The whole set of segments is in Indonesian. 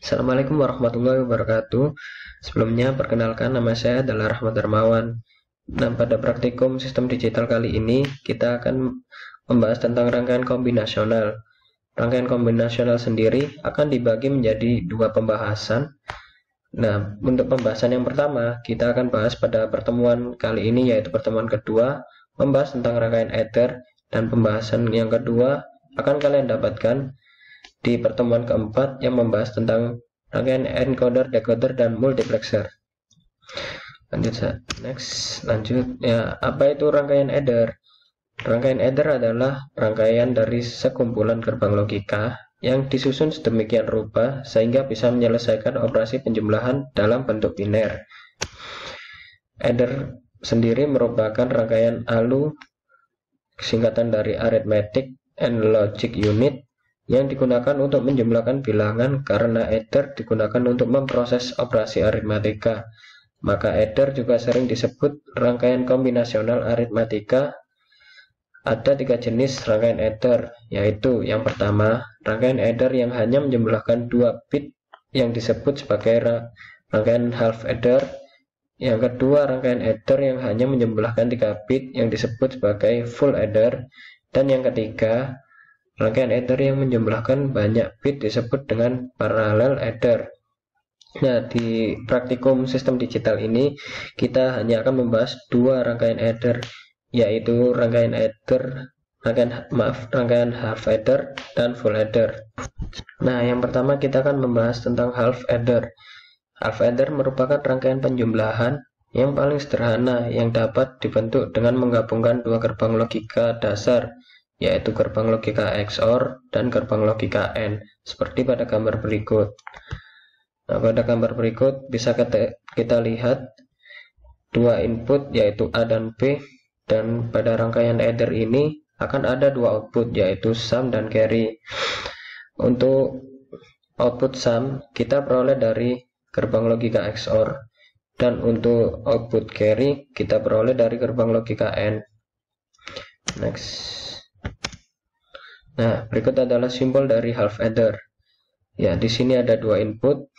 Assalamualaikum warahmatullahi wabarakatuh. Sebelumnya, perkenalkan nama saya adalah Rahmat Darmawan. Nah, pada praktikum sistem digital kali ini, kita akan membahas tentang rangkaian kombinasional. Rangkaian kombinasional sendiri akan dibagi menjadi dua pembahasan. Nah, untuk pembahasan yang pertama, kita akan bahas pada pertemuan kali ini, yaitu pertemuan kedua, membahas tentang rangkaian ether, dan pembahasan yang kedua akan kalian dapatkan di pertemuan keempat yang membahas tentang rangkaian encoder, decoder, dan multiplexer. Lanjut ya, apa itu rangkaian adder? Rangkaian adder adalah rangkaian dari sekumpulan gerbang logika yang disusun sedemikian rupa sehingga bisa menyelesaikan operasi penjumlahan dalam bentuk biner. Adder sendiri merupakan rangkaian ALU, singkatan dari Arithmetic and Logic Unit, yang digunakan untuk menjumlahkan bilangan karena adder digunakan untuk memproses operasi aritmatika. Maka adder juga sering disebut rangkaian kombinasional aritmatika. Ada tiga jenis rangkaian adder, yaitu yang pertama, rangkaian adder yang hanya menjumlahkan 2 bit yang disebut sebagai rangkaian half adder. Yang kedua, rangkaian adder yang hanya menjumlahkan 3 bit yang disebut sebagai full adder. Dan yang ketiga, rangkaian adder yang menjumlahkan banyak bit disebut dengan parallel adder. Nah, di praktikum sistem digital ini kita hanya akan membahas dua rangkaian adder, yaitu rangkaian half adder dan full adder. Nah, yang pertama kita akan membahas tentang half adder. Half adder merupakan rangkaian penjumlahan yang paling sederhana yang dapat dibentuk dengan menggabungkan dua gerbang logika dasar, yaitu gerbang logika XOR dan gerbang logika AND, seperti pada gambar berikut. Nah, pada gambar berikut bisa kita lihat dua input, yaitu A dan B, dan pada rangkaian adder ini akan ada dua output, yaitu sum dan carry. Untuk output sum kita peroleh dari gerbang logika XOR, dan untuk output carry kita peroleh dari gerbang logika AND. Nah, berikut adalah simbol dari half adder. Ya, di sini ada dua input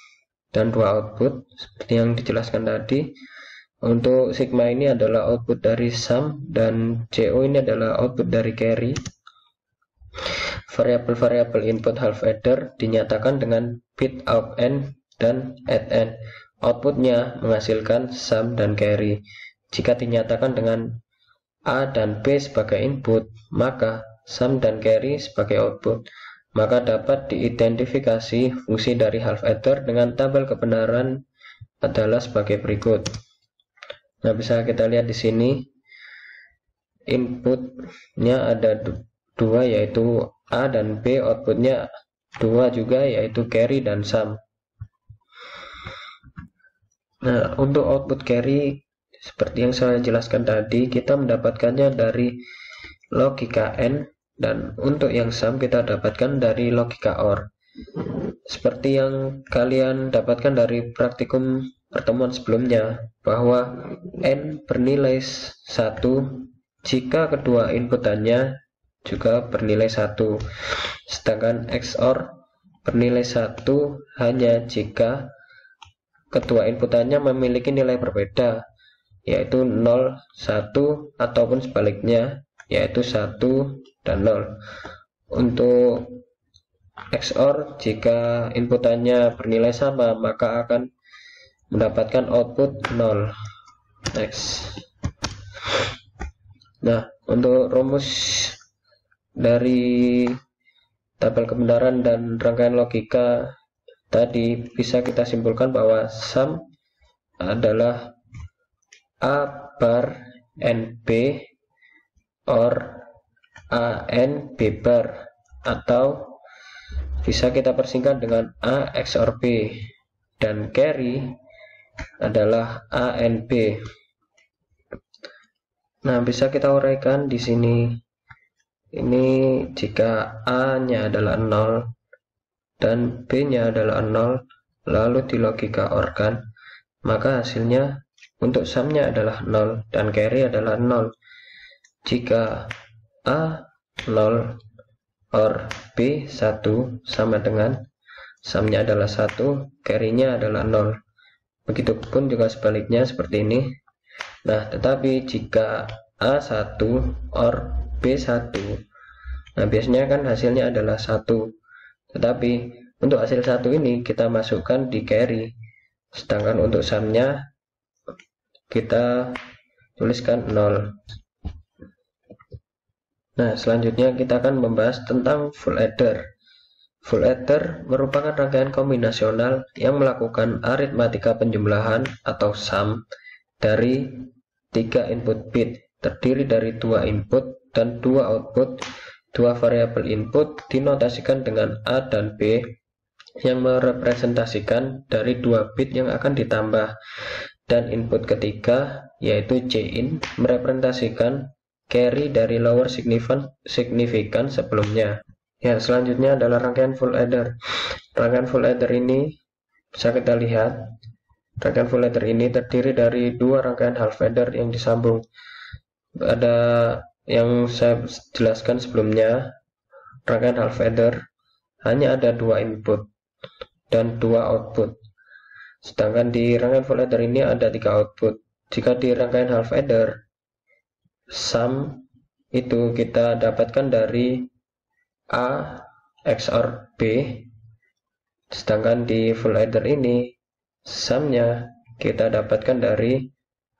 dan dua output seperti yang dijelaskan tadi. Untuk sigma ini adalah output dari sum dan CO ini adalah output dari carry. Variabel-variabel input half adder dinyatakan dengan bit out n dan add n. Outputnya menghasilkan sum dan carry. Jika dinyatakan dengan A dan B sebagai input, maka sum dan carry sebagai output. Maka dapat diidentifikasi fungsi dari half adder dengan tabel kebenaran adalah sebagai berikut. Nah, bisa kita lihat di sini inputnya ada dua, yaitu A dan B, outputnya dua juga, yaitu carry dan sum. Nah, untuk output carry seperti yang saya jelaskan tadi, kita mendapatkannya dari logika n, dan untuk yang sum kita dapatkan dari logika OR. Seperti yang kalian dapatkan dari praktikum pertemuan sebelumnya, bahwa n bernilai 1 jika kedua inputannya juga bernilai 1, sedangkan XOR bernilai 1 hanya jika kedua inputannya memiliki nilai berbeda, yaitu 0, 1, ataupun sebaliknya, yaitu 1 dan 0. Untuk XOR, jika inputannya bernilai sama, maka akan mendapatkan output 0. Nah, untuk rumus dari tabel kebenaran dan rangkaian logika tadi bisa kita simpulkan bahwa sum adalah A bar n b or a n b bar, atau bisa kita persingkat dengan A XOR B, dan carry adalah A n B. Nah, bisa kita uraikan di sini. Ini jika A-nya adalah 0 dan B-nya adalah 0, lalu di logika OR kan, maka hasilnya untuk sum-nya adalah 0 dan carry adalah 0. Jika A 0 OR B 1 sama dengan sumnya adalah 1, carry-nya adalah 0. Begitupun juga sebaliknya seperti ini. Nah, tetapi jika A1 or B1, nah biasanya kan hasilnya adalah 1. Tetapi untuk hasil 1 ini kita masukkan di carry. Sedangkan untuk sumnya kita tuliskan 0. Nah, selanjutnya kita akan membahas tentang full adder. Full adder merupakan rangkaian kombinasional yang melakukan aritmatika penjumlahan atau sum dari 3 input bit, terdiri dari 2 input dan 2 output. 2 variabel input dinotasikan dengan A dan B yang merepresentasikan dari 2 bit yang akan ditambah, dan input ketiga yaitu Cin merepresentasikan carry dari lower significant sebelumnya. Ya, selanjutnya adalah rangkaian full adder. Rangkaian full adder ini bisa kita lihat. Rangkaian full adder ini terdiri dari 2 rangkaian half adder yang disambung. Ada yang saya jelaskan sebelumnya, rangkaian half adder hanya ada 2 input dan 2 output. Sedangkan di rangkaian full adder ini ada 3 output. Jika di rangkaian half adder, sum itu kita dapatkan dari A XOR B, sedangkan di full adder ini sumnya kita dapatkan dari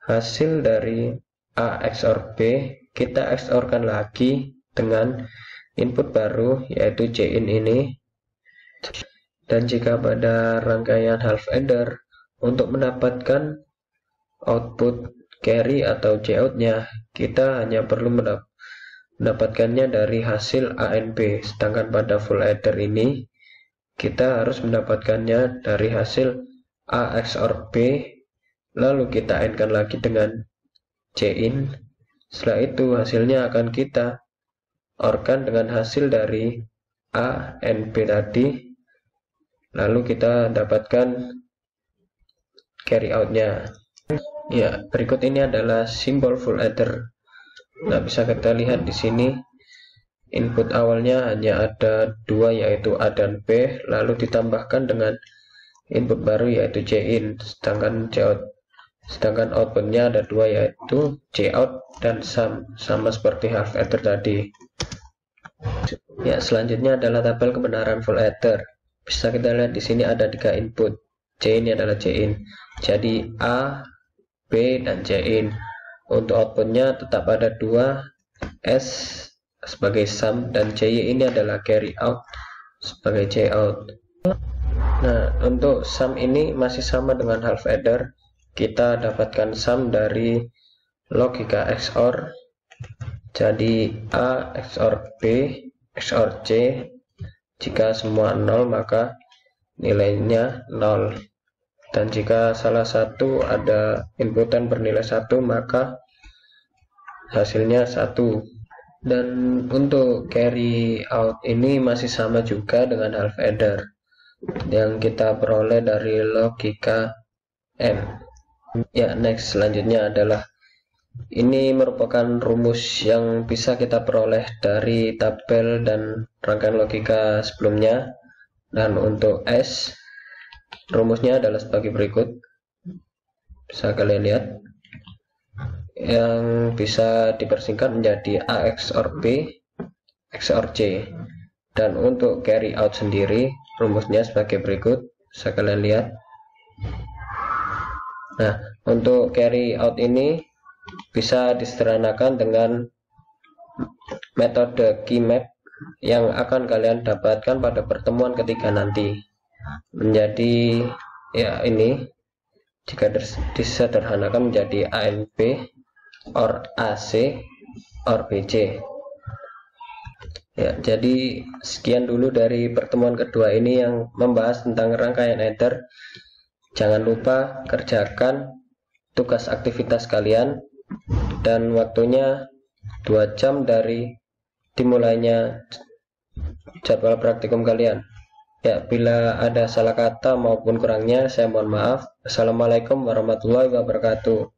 hasil dari A XOR B, kita XOR-kan lagi dengan input baru yaitu Cin ini. Dan jika pada rangkaian half adder untuk mendapatkan output carry atau Cout-nya, kita hanya perlu mendapatkannya dari hasil A and B, sedangkan pada full adder ini kita harus mendapatkannya dari hasil A XOR B, lalu kita AND-kan lagi dengan Cin. Setelah itu hasilnya akan kita OR-kan dengan hasil dari A and B tadi, lalu kita dapatkan carry out-nya. Ya, berikut ini adalah simbol full adder. Nah, bisa kita lihat di sini input awalnya hanya ada 2 yaitu A dan B, lalu ditambahkan dengan input baru yaitu Cin, sedangkan outputnya ada 2 yaitu Cout dan sum, sama seperti half adder tadi. Ya, selanjutnya adalah tabel kebenaran full adder. Bisa kita lihat di sini ada 3 input. C ini adalah Cin. Jadi A, B dan Cin. Untuk outputnya tetap ada 2, S sebagai sum dan CY ini adalah carry out sebagai Cout. Nah, untuk sum ini masih sama dengan half adder. Kita dapatkan sum dari logika XOR. Jadi A XOR B XOR C. Jika semua 0 maka nilainya 0. Dan jika salah satu ada inputan bernilai 1 maka hasilnya 1. Dan untuk carry out ini masih sama juga dengan half adder yang kita peroleh dari logika M. Ya, next selanjutnya adalah ini merupakan rumus yang bisa kita peroleh dari tabel dan rangkaian logika sebelumnya. Dan untuk S, rumusnya adalah sebagai berikut. Bisa kalian lihat, yang bisa dipersingkat menjadi A XOR B XOR C. Dan untuk carry out sendiri, rumusnya sebagai berikut. Bisa kalian lihat. Nah, untuk carry out ini bisa disederhanakan dengan metode key map yang akan kalian dapatkan pada pertemuan ketiga nanti. Menjadi ya ini jika disederhanakan menjadi A and B or AC or BC. Ya, jadi sekian dulu dari pertemuan kedua ini yang membahas tentang rangkaian adder. Jangan lupa kerjakan tugas aktivitas kalian dan waktunya 2 jam dari dimulainya jadwal praktikum kalian. Ya, bila ada salah kata maupun kurangnya saya mohon maaf. Assalamualaikum warahmatullahi wabarakatuh.